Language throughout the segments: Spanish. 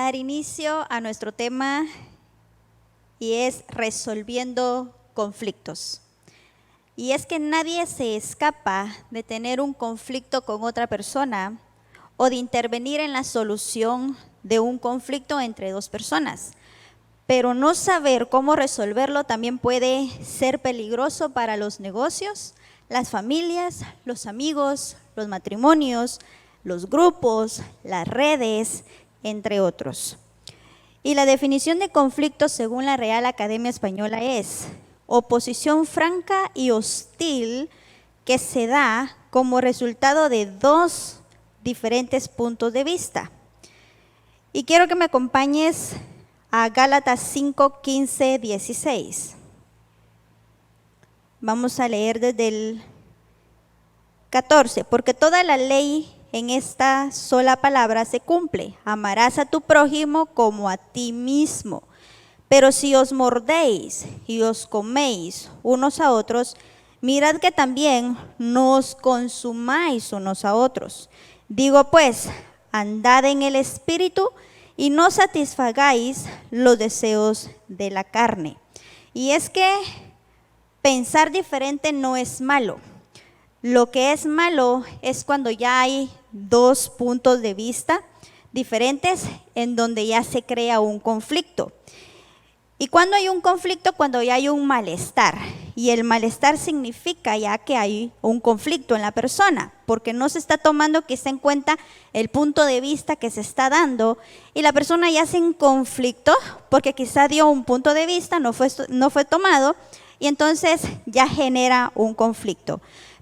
dar inicio a nuestro tema y es resolviendo conflictos. Y es que nadie se escapa de tener un conflicto con otra persona o de intervenir en la solución de un conflicto entre dos personas. Pero no saber cómo resolverlo también puede ser peligroso para los negocios, las familias, los amigos, los matrimonios, los grupos, las redes, entre otros. Y la definición de conflicto según la Real Academia Española es oposición franca y hostil que se da como resultado de dos diferentes puntos de vista. Y quiero que me acompañes a Gálatas 5, 15, 16. Vamos a leer desde el 14. Porque toda la ley en esta sola palabra se cumple. Amarás a tu prójimo como a ti mismo. Pero si os mordéis y os coméis unos a otros, mirad que también no os consumáis unos a otros. Digo pues, andad en el Espíritu y no satisfagáis los deseos de la carne. Y es que pensar diferente no es malo. Lo que es malo es cuando ya hay dos puntos de vista diferentes en donde ya se crea un conflicto. Y cuando hay un conflicto, cuando ya hay un malestar. Y el malestar significa ya que hay un conflicto en la persona, porque no se está tomando quizá en cuenta el punto de vista que se está dando. Y la persona ya se en conflicto porque quizá dio un punto de vista, no fue tomado, y entonces ya genera un conflicto.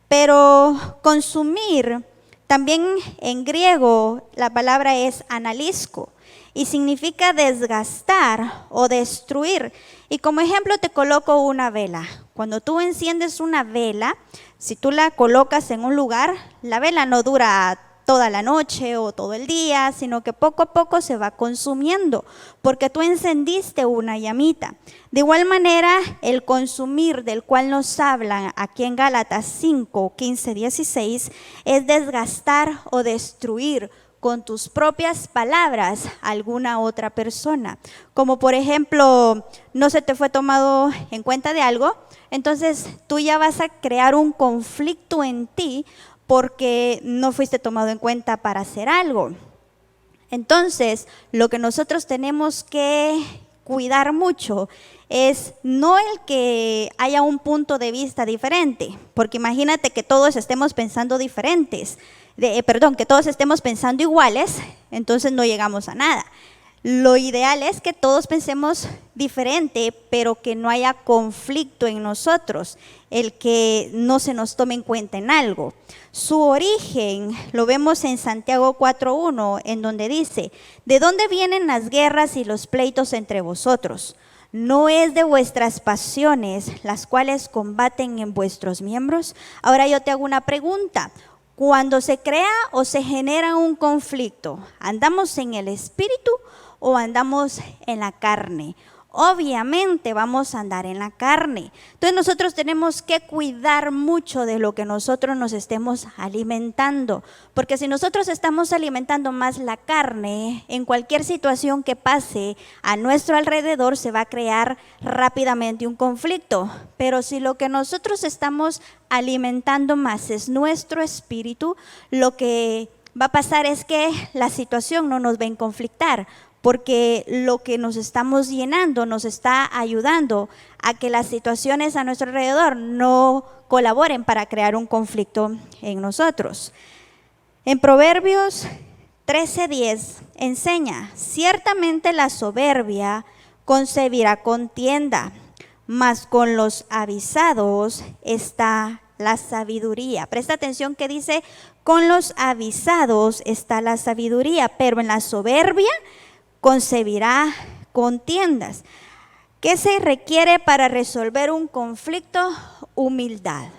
Pero consumir, también en griego la palabra es analisko y significa desgastar o destruir. Y como ejemplo te coloco una vela. Cuando tú enciendes una vela, si tú la colocas en un lugar, la vela no dura toda la noche o todo el día, sino que poco a poco se va consumiendo, porque tú encendiste una llamita. De igual manera, el consumir del cual nos hablan aquí en Gálatas 5, 15, 16, es desgastar o destruir con tus propias palabras a alguna otra persona. Como por ejemplo, no se te fue tomado en cuenta de algo, entonces tú ya vas a crear un conflicto en ti porque no fuiste tomado en cuenta para hacer algo. Entonces, lo que nosotros tenemos que cuidar mucho es no el que haya un punto de vista diferente, porque imagínate que todos estemos pensando diferentes, que todos estemos pensando iguales, entonces no llegamos a nada. Lo ideal es que todos pensemos diferente, pero que no haya conflicto en nosotros, el que no se nos tome en cuenta en algo. Su origen lo vemos en Santiago 4:1, en donde dice: ¿de dónde vienen las guerras y los pleitos entre vosotros? ¿No es de vuestras pasiones las cuales combaten en vuestros miembros? Ahora yo te hago una pregunta. Cuando se crea o se genera un conflicto, ¿andamos en el espíritu o andamos en la carne? Obviamente vamos a andar en la carne. Entonces nosotros tenemos que cuidar mucho de lo que nosotros nos estemos alimentando, porque si nosotros estamos alimentando más la carne, en cualquier situación que pase a nuestro alrededor se va a crear rápidamente un conflicto. Pero si lo que nosotros estamos alimentando más es nuestro espíritu, lo que va a pasar es que la situación no nos va a conflictar, porque lo que nos estamos llenando nos está ayudando a que las situaciones a nuestro alrededor no colaboren para crear un conflicto en nosotros. En Proverbios 13:10 enseña: ciertamente la soberbia concebirá contienda, mas con los avisados está la sabiduría. Presta atención que dice: con los avisados está la sabiduría, pero en la soberbia concebirá contiendas. ¿Qué se requiere para resolver un conflicto? Humildad.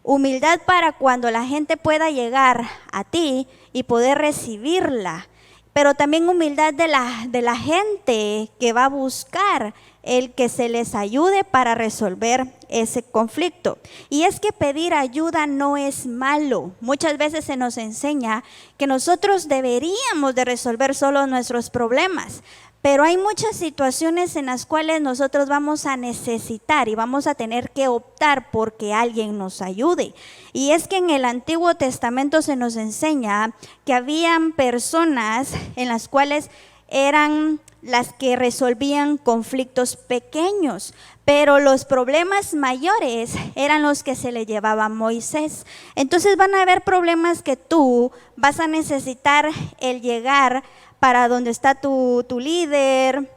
Humildad para cuando la gente pueda llegar a ti y poder recibirla, pero también humildad de la gente que va a buscar el que se les ayude para resolver ese conflicto. Y es que pedir ayuda no es malo. Muchas veces se nos enseña que nosotros deberíamos de resolver solo nuestros problemas. Pero hay muchas situaciones en las cuales nosotros vamos a necesitar y vamos a tener que optar por que alguien nos ayude. Y es que en el Antiguo Testamento se nos enseña que habían personas en las cuales eran las que resolvían conflictos pequeños, pero los problemas mayores eran los que se le llevaba a Moisés. Entonces van a haber problemas que tú vas a necesitar el llegar para donde está tu líder,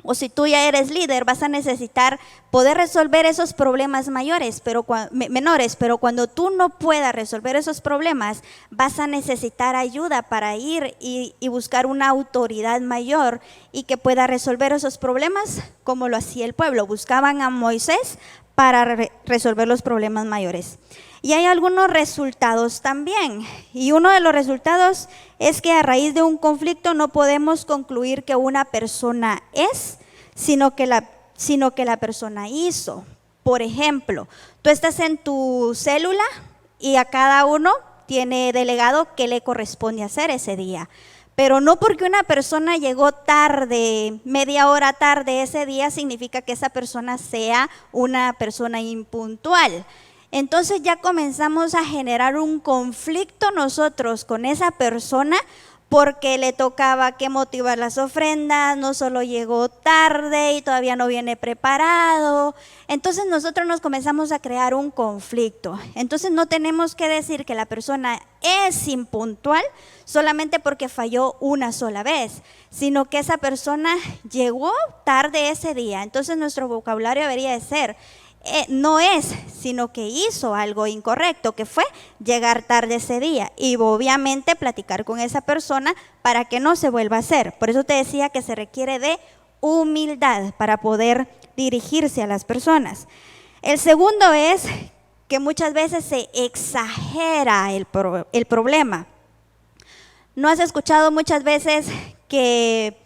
o si tú ya eres líder, vas a necesitar poder resolver esos problemas menores, pero cuando tú no puedas resolver esos problemas, vas a necesitar ayuda para ir y buscar una autoridad mayor y que pueda resolver esos problemas como lo hacía el pueblo. Buscaban a Moisés para resolver los problemas mayores. Y hay algunos resultados también. Y uno de los resultados es que a raíz de un conflicto no podemos concluir que una persona es, sino que la persona hizo. Por ejemplo, tú estás en tu célula y a cada uno tiene delegado qué le corresponde hacer ese día. Pero no porque una persona llegó tarde, media hora tarde ese día, significa que esa persona sea una persona impuntual. Entonces ya comenzamos a generar un conflicto nosotros con esa persona porque le tocaba que motivar las ofrendas, no solo llegó tarde y todavía no viene preparado. Entonces nosotros nos comenzamos a crear un conflicto. Entonces no tenemos que decir que la persona es impuntual solamente porque falló una sola vez, sino que esa persona llegó tarde ese día. Entonces nuestro vocabulario debería de ser, no es, sino que hizo algo incorrecto, que fue llegar tarde ese día, y obviamente platicar con esa persona para que no se vuelva a hacer. Por eso te decía que se requiere de humildad para poder dirigirse a las personas. El segundo es que muchas veces se exagera el problema. ¿No has escuchado muchas veces que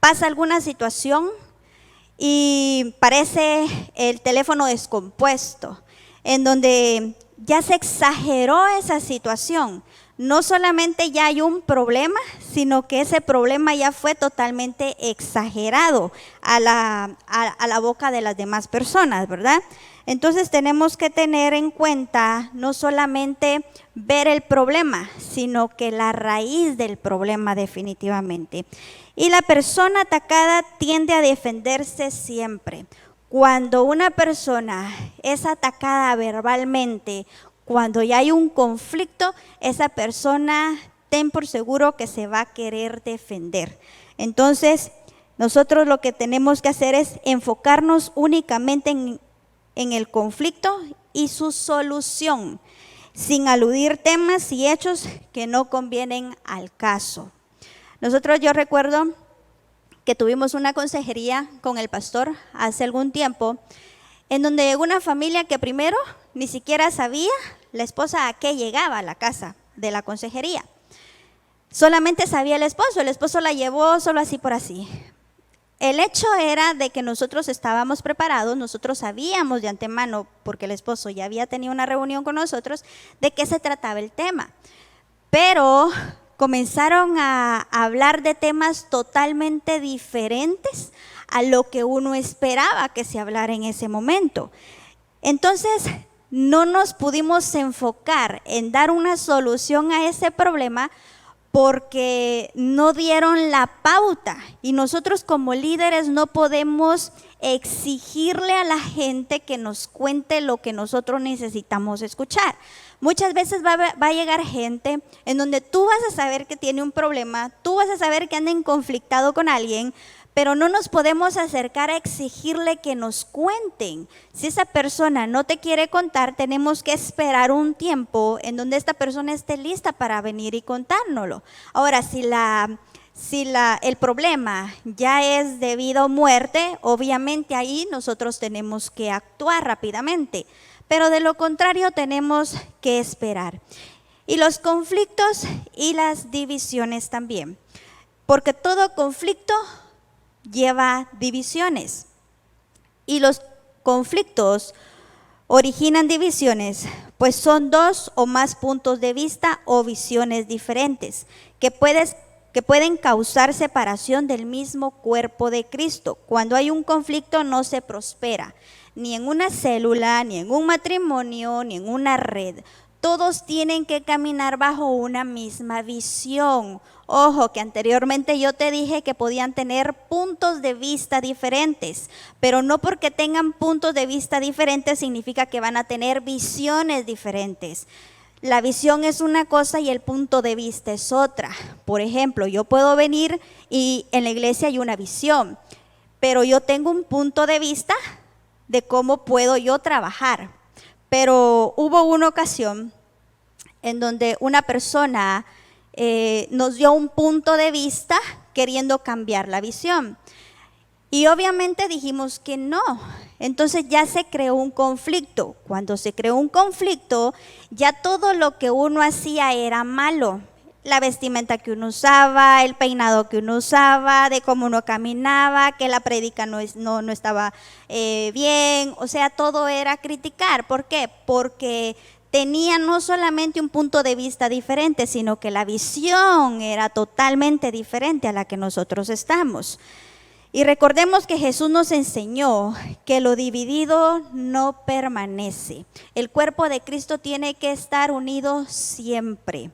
pasa alguna situación y parece el teléfono descompuesto, en donde ya se exageró esa situación? No solamente ya hay un problema, sino que ese problema ya fue totalmente exagerado a la boca de las demás personas, ¿verdad? Entonces tenemos que tener en cuenta no solamente ver el problema, sino que la raíz del problema definitivamente. Y la persona atacada tiende a defenderse siempre. Cuando una persona es atacada verbalmente, cuando ya hay un conflicto, esa persona, ten por seguro que se va a querer defender. Entonces, nosotros lo que tenemos que hacer es enfocarnos únicamente en el conflicto y su solución, sin aludir temas y hechos que no convienen al caso. Yo recuerdo que tuvimos una consejería con el pastor hace algún tiempo, en donde llegó una familia que primero ni siquiera sabía la esposa a qué llegaba a la casa de la consejería. Solamente sabía el esposo la llevó solo así por así. El hecho era de que nosotros estábamos preparados, nosotros sabíamos de antemano, porque el esposo ya había tenido una reunión con nosotros, de qué se trataba el tema. Pero comenzaron a hablar de temas totalmente diferentes a lo que uno esperaba que se hablara en ese momento. Entonces, no nos pudimos enfocar en dar una solución a ese problema porque no dieron la pauta, y nosotros como líderes no podemos exigirle a la gente que nos cuente lo que nosotros necesitamos escuchar. Muchas veces va a llegar gente en donde tú vas a saber que tiene un problema, tú vas a saber que anda en conflictado con alguien, pero no nos podemos acercar a exigirle que nos cuenten. Si esa persona no te quiere contar, tenemos que esperar un tiempo en donde esta persona esté lista para venir y contárnoslo. Ahora, si el problema ya es de vida o muerte, obviamente ahí nosotros tenemos que actuar rápidamente, pero de lo contrario tenemos que esperar. Y los conflictos y las divisiones también, porque todo conflicto lleva divisiones. Y los conflictos originan divisiones, pues son dos o más puntos de vista o visiones diferentes que pueden causar separación del mismo cuerpo de Cristo. Cuando hay un conflicto no se prospera, ni en una célula, ni en un matrimonio, ni en una red. Todos tienen que caminar bajo una misma visión. Ojo, que anteriormente yo te dije que podían tener puntos de vista diferentes, pero no porque tengan puntos de vista diferentes significa que van a tener visiones diferentes. La visión es una cosa y el punto de vista es otra. Por ejemplo, yo puedo venir y en la iglesia hay una visión, pero yo tengo un punto de vista de cómo puedo yo trabajar. Pero hubo una ocasión en donde una persona nos dio un punto de vista queriendo cambiar la visión. Y obviamente dijimos que no. Entonces ya se creó un conflicto. Cuando se creó un conflicto, ya todo lo que uno hacía era malo. La vestimenta que uno usaba, el peinado que uno usaba, de cómo uno caminaba, que la prédica no estaba bien. O sea, todo era criticar. ¿Por qué? Porque tenía no solamente un punto de vista diferente, sino que la visión era totalmente diferente a la que nosotros estamos. Y recordemos que Jesús nos enseñó que lo dividido no permanece. El cuerpo de Cristo tiene que estar unido siempre.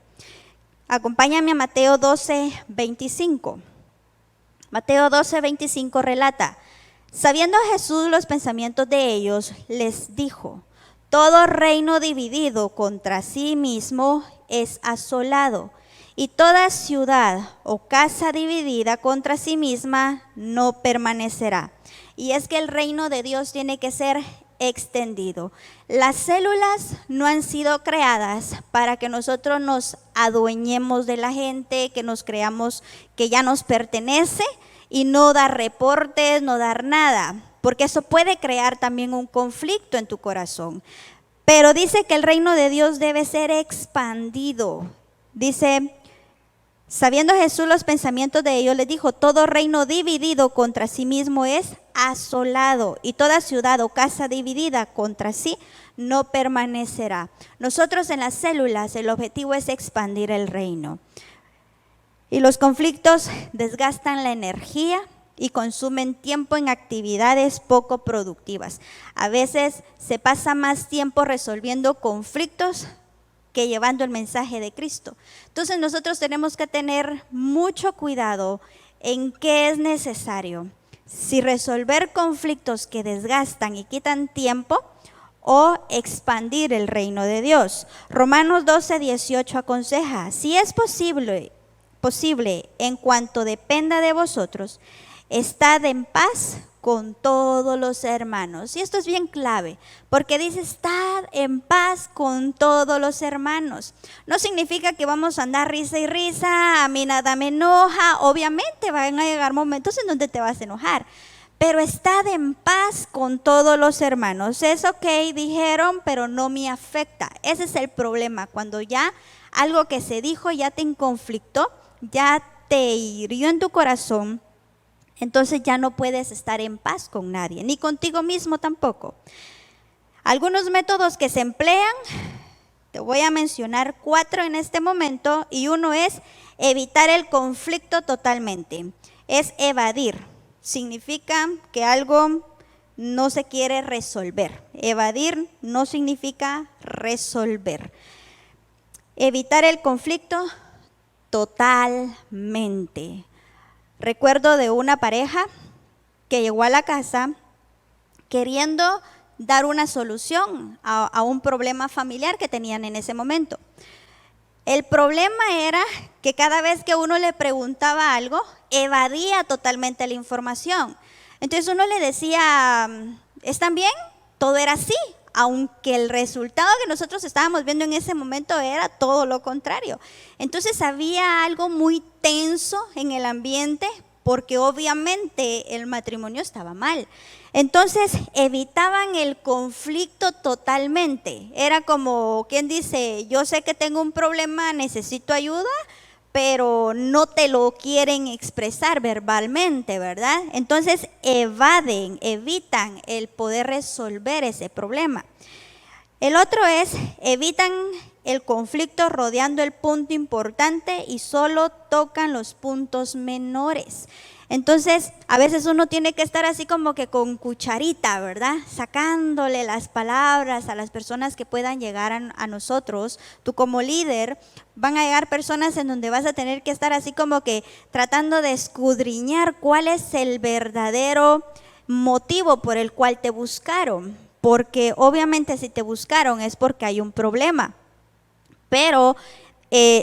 Acompáñame a Mateo 12:25. Mateo 12:25 relata: sabiendo Jesús los pensamientos de ellos, les dijo: todo reino dividido contra sí mismo es asolado, y toda ciudad o casa dividida contra sí misma no permanecerá. Y es que el reino de Dios tiene que ser extendido. Las células no han sido creadas para que nosotros nos adueñemos de la gente, que nos creamos que ya nos pertenece y no dar reportes, no dar nada, porque eso puede crear también un conflicto en tu corazón. Pero dice que el reino de Dios debe ser expandido. Dice: sabiendo Jesús los pensamientos de ellos, les dijo: todo reino dividido contra sí mismo es asolado, y toda ciudad o casa dividida contra sí no permanecerá. Nosotros en las células el objetivo es expandir el reino. Y los conflictos desgastan la energía y consumen tiempo en actividades poco productivas. A veces se pasa más tiempo resolviendo conflictos que llevando el mensaje de Cristo. Entonces nosotros tenemos que tener mucho cuidado en qué es necesario. Si resolver conflictos que desgastan y quitan tiempo, o expandir el reino de Dios. Romanos 12:18 aconseja: si es posible, en cuanto dependa de vosotros, estad en paz con todos los hermanos. Y esto es bien clave, porque dice estad en paz con todos los hermanos. No significa que vamos a andar risa y risa, a mí nada me enoja. Obviamente van a llegar momentos en donde te vas a enojar, pero estad en paz con todos los hermanos. Es ok, dijeron, pero no me afecta. Ese es el problema, cuando ya algo que se dijo ya te conflictó, ya te hirió en tu corazón. Entonces ya no puedes estar en paz con nadie, ni contigo mismo tampoco. Algunos métodos que se emplean, te voy a mencionar 4 en este momento, y uno es evitar el conflicto totalmente. Es evadir. Significa que algo no se quiere resolver. Evadir no significa resolver. Evitar el conflicto totalmente. Recuerdo de una pareja que llegó a la casa queriendo dar una solución a un problema familiar que tenían en ese momento. El problema era que cada vez que uno le preguntaba algo, evadía totalmente la información. Entonces uno le decía: ¿están bien? Todo era así, aunque el resultado que nosotros estábamos viendo en ese momento era todo lo contrario. Entonces había algo muy tenso en el ambiente, porque obviamente el matrimonio estaba mal. Entonces evitaban el conflicto totalmente. Era como quien dice: yo sé que tengo un problema, necesito ayuda, pero no te lo quieren expresar verbalmente, ¿verdad? Entonces evitan el poder resolver ese problema. El otro es, evitan el conflicto rodeando el punto importante y solo tocan los puntos menores. Entonces, a veces uno tiene que estar así como que con cucharita, ¿verdad? Sacándole las palabras a las personas que puedan llegar a nosotros. Tú como líder, van a llegar personas en donde vas a tener que estar así como que tratando de escudriñar cuál es el verdadero motivo por el cual te buscaron. Porque obviamente si te buscaron es porque hay un problema. Pero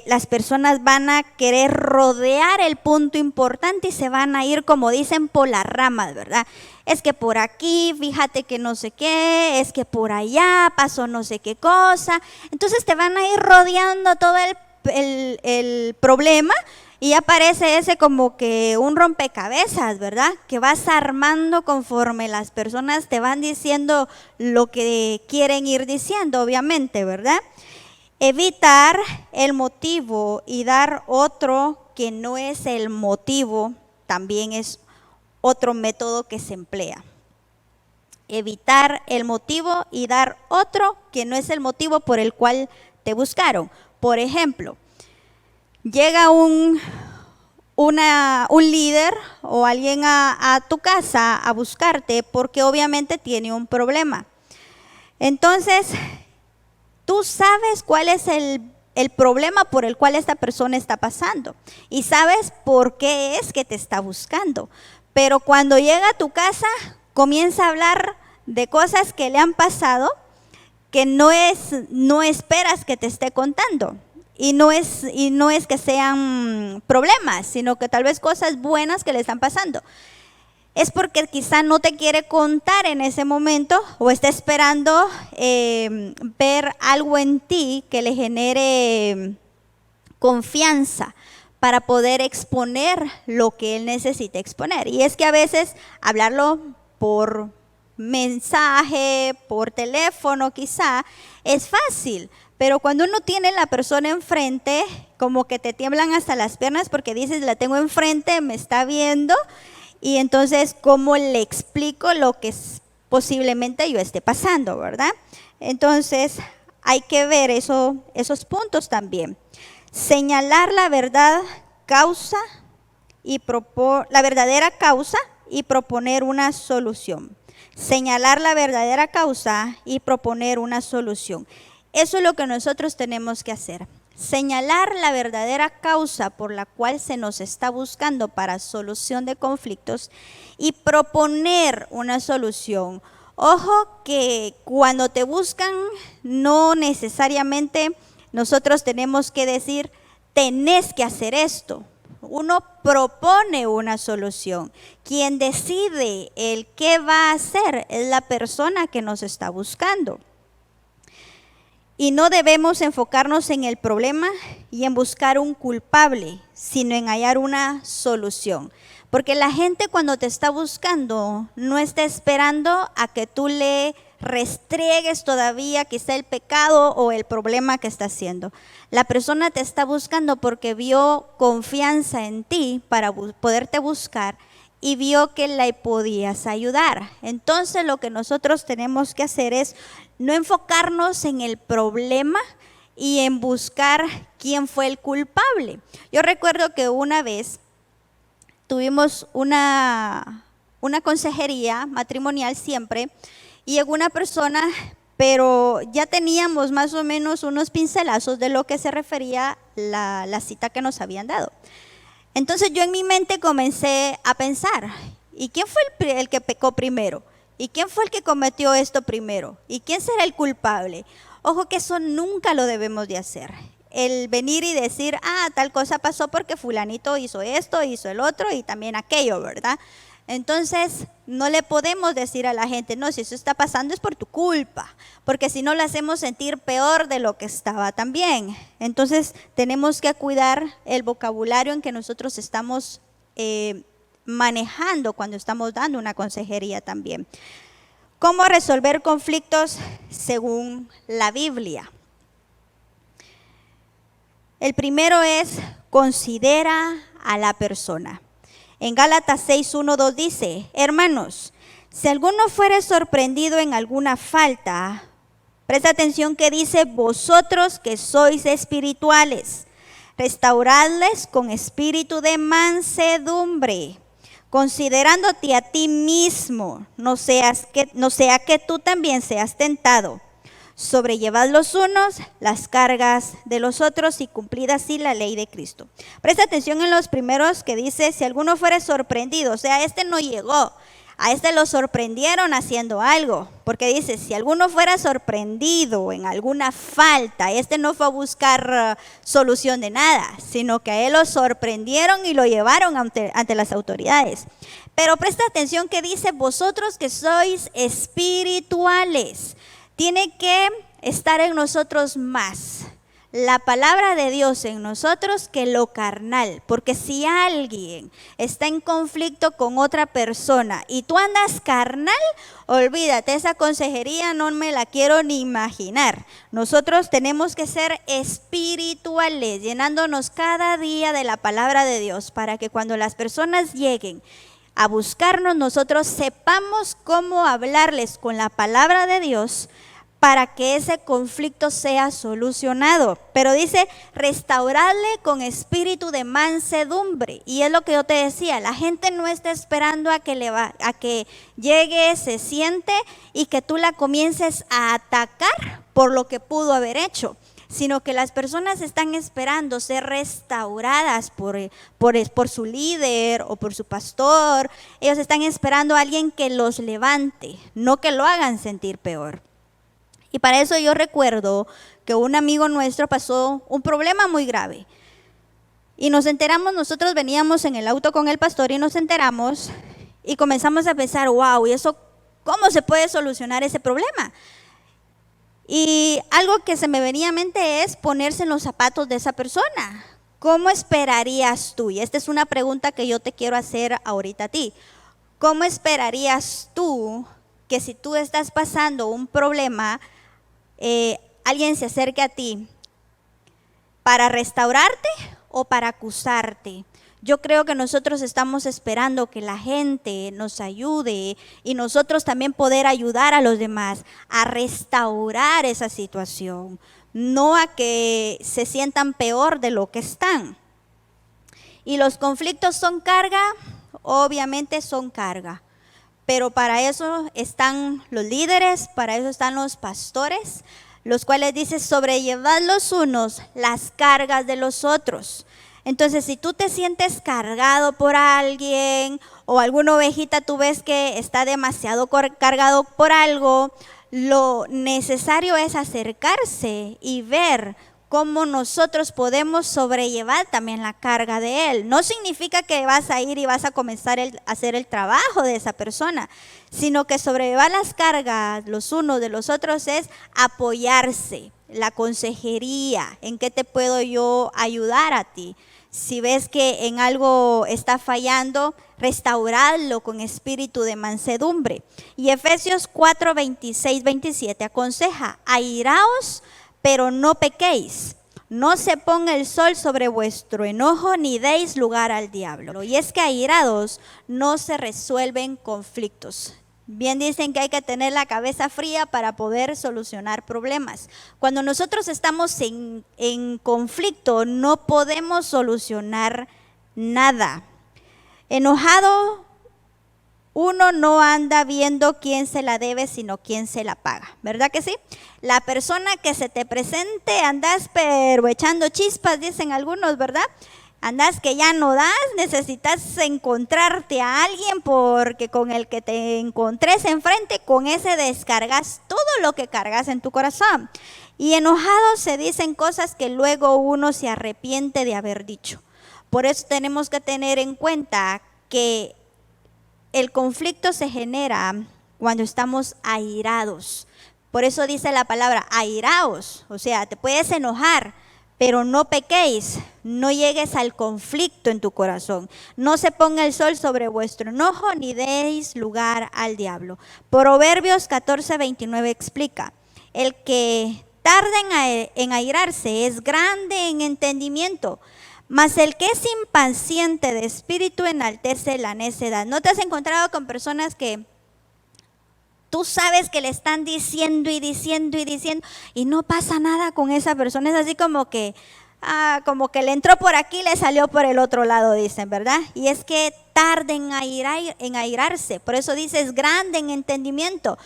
las personas van a querer rodear el punto importante y se van a ir, como dicen, por las ramas, ¿verdad? Es que por aquí, fíjate que no sé qué, es que por allá pasó no sé qué cosa. Entonces te van a ir rodeando todo el problema y aparece ese como que un rompecabezas, ¿verdad? Que vas armando conforme las personas te van diciendo lo que quieren ir diciendo, obviamente, ¿verdad? Evitar el motivo y dar otro que no es el motivo también es otro método que se emplea. Evitar el motivo y dar otro que no es el motivo por el cual te buscaron. Por ejemplo, llega un líder o alguien a tu casa a buscarte porque obviamente tiene un problema. Entonces, tú sabes cuál es el problema por el cual esta persona está pasando y sabes por qué es que te está buscando. Pero cuando llega a tu casa, comienza a hablar de cosas que le han pasado que no esperas que te esté contando. Y no es que sean problemas, sino que tal vez cosas buenas que le están pasando. Es porque quizá no te quiere contar en ese momento o está esperando ver algo en ti que le genere confianza para poder exponer lo que él necesita exponer. Y es que a veces hablarlo por mensaje, por teléfono quizá, es fácil. Pero cuando uno tiene la persona enfrente, como que te tiemblan hasta las piernas porque dices, la tengo enfrente, me está viendo. Y entonces, ¿cómo le explico lo que posiblemente yo esté pasando, verdad? Entonces, hay que ver esos puntos también. Señalar la verdad, la verdadera causa y proponer una solución. Señalar la verdadera causa y proponer una solución. Eso es lo que nosotros tenemos que hacer. Señalar la verdadera causa por la cual se nos está buscando para solución de conflictos y proponer una solución. Ojo que cuando te buscan no necesariamente nosotros tenemos que decir tenés que hacer esto. Uno propone una solución. Quien decide el qué va a hacer es la persona que nos está buscando. Y no debemos enfocarnos en el problema y en buscar un culpable, sino en hallar una solución. Porque la gente cuando te está buscando no está esperando a que tú le restriegues todavía quizá el pecado o el problema que está haciendo. La persona te está buscando porque vio confianza en ti para poderte buscar y vio que le podías ayudar. Entonces lo que nosotros tenemos que hacer es no enfocarnos en el problema y en buscar quién fue el culpable. Yo recuerdo que una vez tuvimos una consejería matrimonial siempre y llegó una persona, pero ya teníamos más o menos unos pincelazos de lo que se refería la cita que nos habían dado. Entonces yo en mi mente comencé a pensar, ¿y quién fue el que pecó primero? ¿Y quién fue el que cometió esto primero? ¿Y quién será el culpable? Ojo que eso nunca lo debemos de hacer. El venir y decir, tal cosa pasó porque fulanito hizo esto, hizo el otro y también aquello, ¿verdad? Entonces no le podemos decir a la gente, no, si eso está pasando es por tu culpa, porque si no lo hacemos sentir peor de lo que estaba también. Entonces tenemos que cuidar el vocabulario en que nosotros estamos manejando cuando estamos dando una consejería también. ¿Cómo resolver conflictos según la Biblia? El primero es considera a la persona. En Gálatas 6:1-2 dice: hermanos, si alguno fuere sorprendido en alguna falta, presta atención que dice: vosotros que sois espirituales, restauradles con espíritu de mansedumbre, considerándote a ti mismo, no sea que tú también seas tentado. Sobrellevad los unos las cargas de los otros y cumplid así la ley de Cristo. Presta atención en los primeros que dice: si alguno fuere sorprendido, o sea, este no llegó, a este lo sorprendieron haciendo algo, porque dice: si alguno fuera sorprendido en alguna falta, este no fue a buscar solución de nada, sino que a él lo sorprendieron y lo llevaron ante las autoridades. Pero presta atención que dice: vosotros que sois espirituales. Tiene que estar en nosotros más la palabra de Dios en nosotros que lo carnal, porque si alguien está en conflicto con otra persona y tú andas carnal, olvídate, esa consejería no me la quiero ni imaginar. Nosotros tenemos que ser espirituales, llenándonos cada día de la palabra de Dios, para que cuando las personas lleguen a buscarnos, nosotros sepamos cómo hablarles con la palabra de Dios para que ese conflicto sea solucionado. Pero dice: restaurarle con espíritu de mansedumbre. Y es lo que yo te decía, la gente no está esperando a que llegue, se siente y que tú la comiences a atacar por lo que pudo haber hecho, sino que las personas están esperando ser restauradas por su líder o por su pastor. Ellos están esperando a alguien que los levante, no que lo hagan sentir peor. Y para eso yo recuerdo que un amigo nuestro pasó un problema muy grave. Y nos enteramos, nosotros veníamos en el auto con el pastor y nos enteramos y comenzamos a pensar: wow, ¿y eso cómo se puede solucionar ese problema? Y algo que se me venía a mente es ponerse en los zapatos de esa persona. ¿Cómo esperarías tú? Y esta es una pregunta que yo te quiero hacer ahorita a ti. ¿Cómo esperarías tú que si tú estás pasando un problema, alguien se acerque a ti para restaurarte o para acusarte? Yo creo que nosotros estamos esperando que la gente nos ayude y nosotros también poder ayudar a los demás a restaurar esa situación, no a que se sientan peor de lo que están. Y los conflictos son carga, obviamente son carga. Pero para eso están los líderes, para eso están los pastores, los cuales dice: sobrellevad los unos las cargas de los otros. Entonces, si tú te sientes cargado por alguien o alguna ovejita tú ves que está demasiado cargado por algo, lo necesario es acercarse y ver cómo nosotros podemos sobrellevar también la carga de él. No significa que vas a ir y vas a comenzar a hacer el trabajo de esa persona, sino que sobrellevar las cargas los unos de los otros es apoyarse, la consejería, en qué te puedo yo ayudar a ti. Si ves que en algo está fallando, restaurarlo con espíritu de mansedumbre. Y Efesios 4, 26, 27 aconseja: airaos, pero no pequéis. No se ponga el sol sobre vuestro enojo, ni deis lugar al diablo. Y es que airados no se resuelven conflictos. Bien dicen que hay que tener la cabeza fría para poder solucionar problemas. Cuando nosotros estamos en conflicto, no podemos solucionar nada. Enojado, uno no anda viendo quién se la debe, sino quién se la paga, ¿verdad que sí? La persona que se te presente, andas pero echando chispas, dicen algunos, ¿verdad? Andas que ya no das, necesitas encontrarte a alguien porque con el que te encontres enfrente, con ese descargas todo lo que cargas en tu corazón. Y enojados se dicen cosas que luego uno se arrepiente de haber dicho. Por eso tenemos que tener en cuenta que el conflicto se genera cuando estamos airados. Por eso dice la palabra airaos, o sea, te puedes enojar, pero no pequéis, no llegues al conflicto en tu corazón. No se ponga el sol sobre vuestro enojo, ni deis lugar al diablo. Proverbios 14, 29 explica: el que tarda en airarse es grande en entendimiento, Mas el que es impaciente de espíritu enaltece la necedad. ¿No te has encontrado con personas que tú sabes que le están diciendo y diciendo y diciendo y no pasa nada con esa persona? Es así como que le entró por aquí y le salió por el otro lado, dicen, ¿verdad? Y es que tarden en airarse. Por eso dices grande en entendimiento.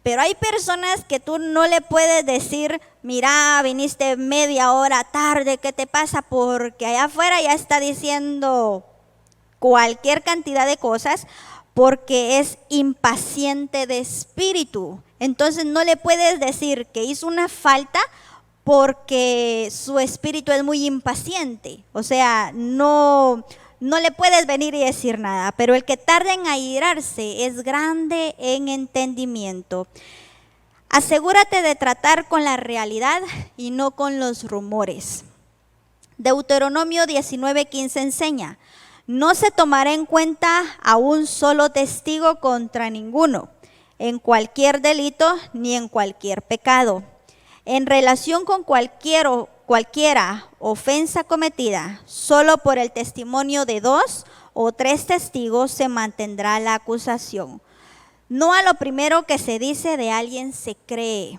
Pero hay personas que tú no le puedes decir, mira, viniste media hora tarde, ¿qué te pasa? Porque allá afuera ya está diciendo cualquier cantidad de cosas, porque es impaciente de espíritu. Entonces no le puedes decir que hizo una falta porque su espíritu es muy impaciente. O sea, no le puedes venir y decir nada. Pero el que tarda en airarse es grande en entendimiento. Asegúrate de tratar con la realidad y no con los rumores. Deuteronomio 19:15 enseña: no se tomará en cuenta a un solo testigo contra ninguno, en cualquier delito ni en cualquier pecado. En relación con cualquiera ofensa cometida, solo por el testimonio de 2 o 3 testigos se mantendrá la acusación. No a lo primero que se dice de alguien se cree.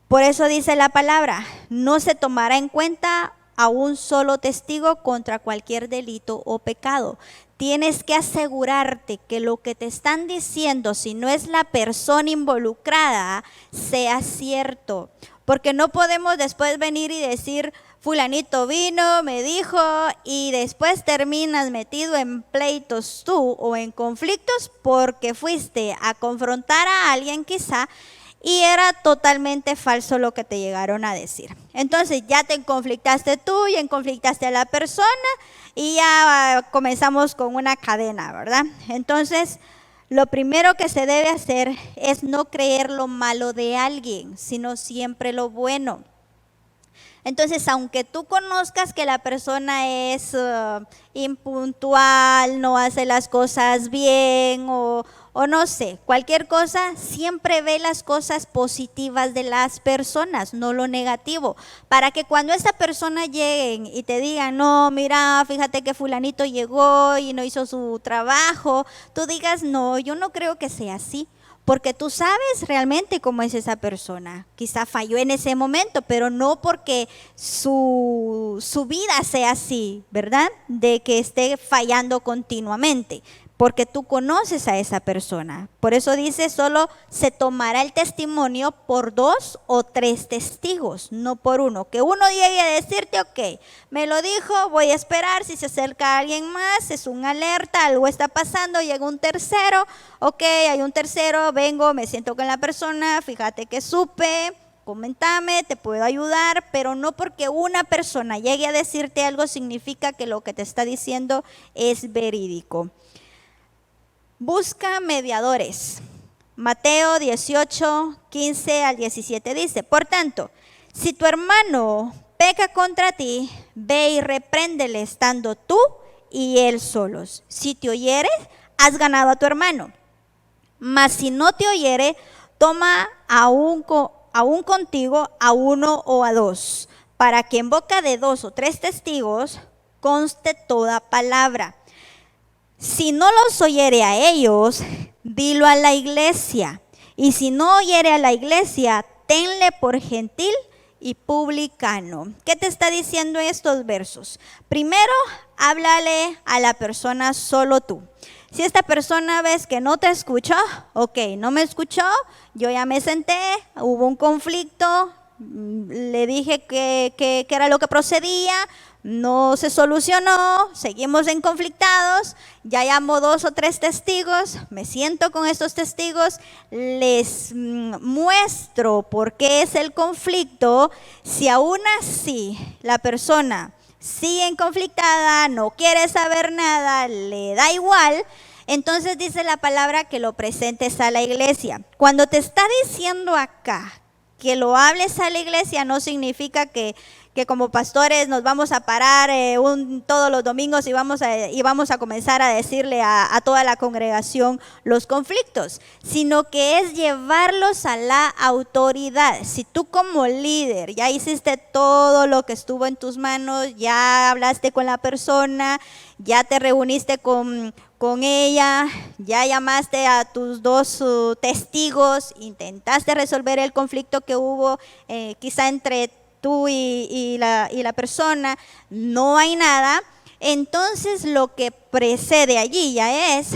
Por eso dice la palabra, no se tomará en cuenta a un solo testigo contra cualquier delito o pecado. Tienes que asegurarte que lo que te están diciendo, si no es la persona involucrada, sea cierto. Porque no podemos después venir y decir, fulanito vino, me dijo, y después terminas metido en pleitos tú o en conflictos porque fuiste a confrontar a alguien quizá y era totalmente falso lo que te llegaron a decir. Entonces ya te conflictaste tú, ya conflictaste a la persona y ya comenzamos con una cadena, ¿verdad? Entonces, lo primero que se debe hacer es no creer lo malo de alguien, sino siempre lo bueno. Entonces, aunque tú conozcas que la persona es impuntual, no hace las cosas bien o no sé, cualquier cosa, siempre ve las cosas positivas de las personas, no lo negativo. Para que cuando esta persona llegue y te digan, no, mira, fíjate que fulanito llegó y no hizo su trabajo, tú digas, no, yo no creo que sea así. Porque tú sabes realmente cómo es esa persona. Quizá falló en ese momento, pero no porque su vida sea así, ¿verdad? De que esté fallando continuamente. Porque tú conoces a esa persona. Por eso dice, solo se tomará el testimonio por 2 o 3 testigos, no por uno. Que uno llegue a decirte, ok, me lo dijo, voy a esperar, si se acerca alguien más, es una alerta, algo está pasando, llega un tercero, ok, hay un tercero, vengo, me siento con la persona, fíjate que supe, coméntame, te puedo ayudar, pero no porque una persona llegue a decirte algo significa que lo que te está diciendo es verídico. Busca mediadores. Mateo 18:15 al 17 dice, por tanto, si tu hermano peca contra ti, ve y repréndele estando tú y él solos. Si te oyeres, has ganado a tu hermano. Mas si no te oyere, toma aún contigo a 1 o a 2, para que en boca de 2 o 3 testigos conste toda palabra. Si no los oyere a ellos, dilo a la iglesia. Y si no oyere a la iglesia, tenle por gentil y publicano. ¿Qué te está diciendo estos versos? Primero, háblale a la persona solo tú. Si esta persona ves que no te escuchó, ok, no me escuchó, yo ya me senté, hubo un conflicto, le dije que era lo que procedía, no se solucionó, seguimos en conflictados, ya llamo 2 o 3 testigos, me siento con estos testigos, les muestro por qué es el conflicto. Si aún así la persona sigue conflictada, no quiere saber nada, le da igual, entonces dice la palabra que lo presentes a la iglesia. Cuando te está diciendo acá que lo hables a la iglesia, no significa que que como pastores nos vamos a parar todos los domingos y vamos a comenzar a decirle a toda la congregación los conflictos, sino que es llevarlos a la autoridad. Si tú como líder ya hiciste todo lo que estuvo en tus manos, ya hablaste con la persona, ya te reuniste con ella, ya llamaste a tus dos testigos, intentaste resolver el conflicto que hubo quizá entre tú y la persona, no hay nada, entonces lo que precede allí ya es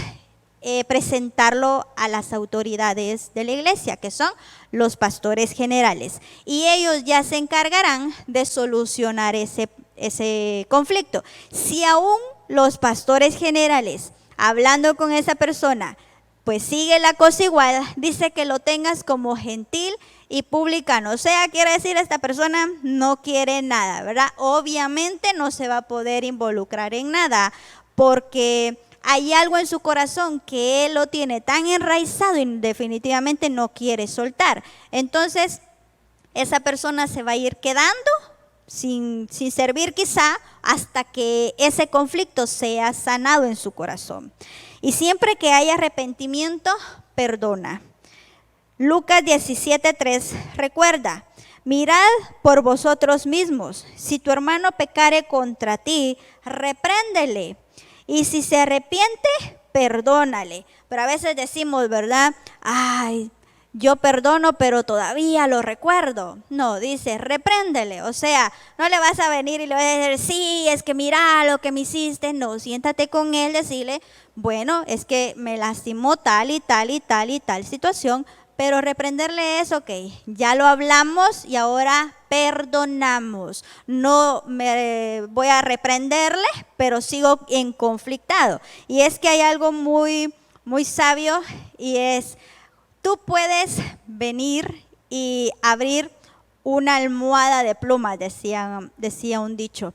presentarlo a las autoridades de la iglesia, que son los pastores generales, y ellos ya se encargarán de solucionar ese conflicto. Si aún los pastores generales, hablando con esa persona, pues sigue la cosa igual, dice que lo tengas como gentil y publicano. O sea, quiere decir, esta persona no quiere nada, ¿verdad? Obviamente no se va a poder involucrar en nada porque hay algo en su corazón que él lo tiene tan enraizado y definitivamente no quiere soltar. Entonces, esa persona se va a ir quedando sin servir quizá hasta que ese conflicto sea sanado en su corazón. Y siempre que haya arrepentimiento, perdona. Lucas 17:3 recuerda: mirad por vosotros mismos, si tu hermano pecare contra ti, repréndele, y si se arrepiente, perdónale. Pero a veces decimos, ¿verdad? Ay, yo perdono, pero todavía lo recuerdo. No, dice, repréndele. O sea, no le vas a venir y le vas a decir, sí, es que mira lo que me hiciste. No, siéntate con él, decirle, bueno, es que me lastimó tal y tal y tal y tal situación, pero reprenderle es, ok, ya lo hablamos y ahora perdonamos. No me voy a reprenderle, pero sigo en conflictado. Y es que hay algo muy, muy sabio y es, tú puedes venir y abrir una almohada de plumas, decía un dicho,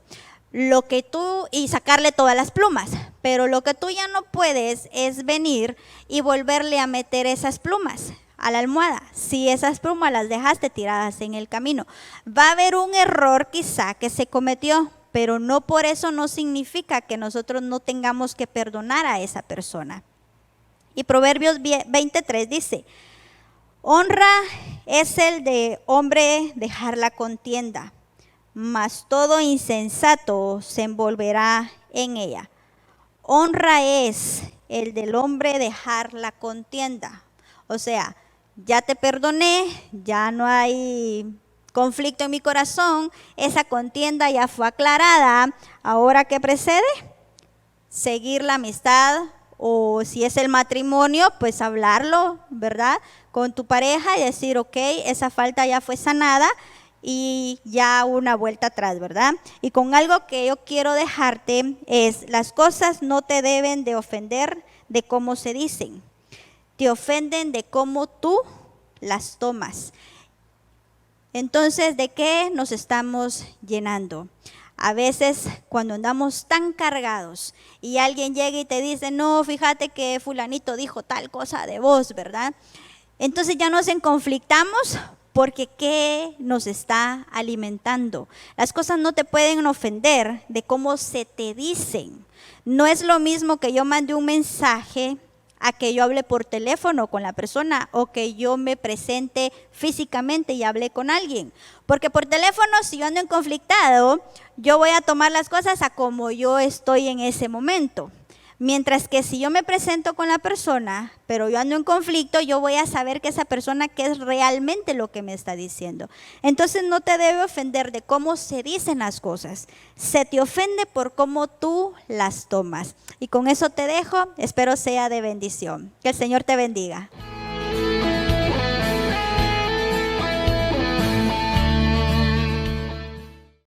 y sacarle todas las plumas, pero lo que tú ya no puedes es venir y volverle a meter esas plumas a la almohada, si esas plumas las dejaste tiradas en el camino. Va a haber un error quizá que se cometió, pero no por eso no significa que nosotros no tengamos que perdonar a esa persona. Y Proverbios 23 dice, honra es el de hombre dejar la contienda, mas todo insensato se envolverá en ella. Honra es el del hombre dejar la contienda. O sea, ya te perdoné, ya no hay conflicto en mi corazón, esa contienda ya fue aclarada. Ahora, ¿qué precede? Seguir la amistad, o si es el matrimonio, pues hablarlo, ¿verdad? Con tu pareja y decir, ok, esa falta ya fue sanada y ya una vuelta atrás, ¿verdad? Y con algo que yo quiero dejarte es, las cosas no te deben de ofender de cómo se dicen. Te ofenden de cómo tú las tomas. Entonces, ¿de qué nos estamos llenando? A veces cuando andamos tan cargados y alguien llega y te dice, no, fíjate que fulanito dijo tal cosa de vos, ¿verdad? Entonces ya nos conflictamos porque ¿qué nos está alimentando? Las cosas no te pueden ofender de cómo se te dicen. No es lo mismo que yo mande un mensaje a que yo hable por teléfono con la persona o que yo me presente físicamente y hable con alguien. Porque por teléfono, si yo ando en conflictado, yo voy a tomar las cosas a como yo estoy en ese momento. Mientras que si yo me presento con la persona, pero yo ando en conflicto, yo voy a saber que esa persona qué es realmente lo que me está diciendo. Entonces no te debe ofender de cómo se dicen las cosas. Se te ofende por cómo tú las tomas. Y con eso te dejo, espero sea de bendición. Que el Señor te bendiga.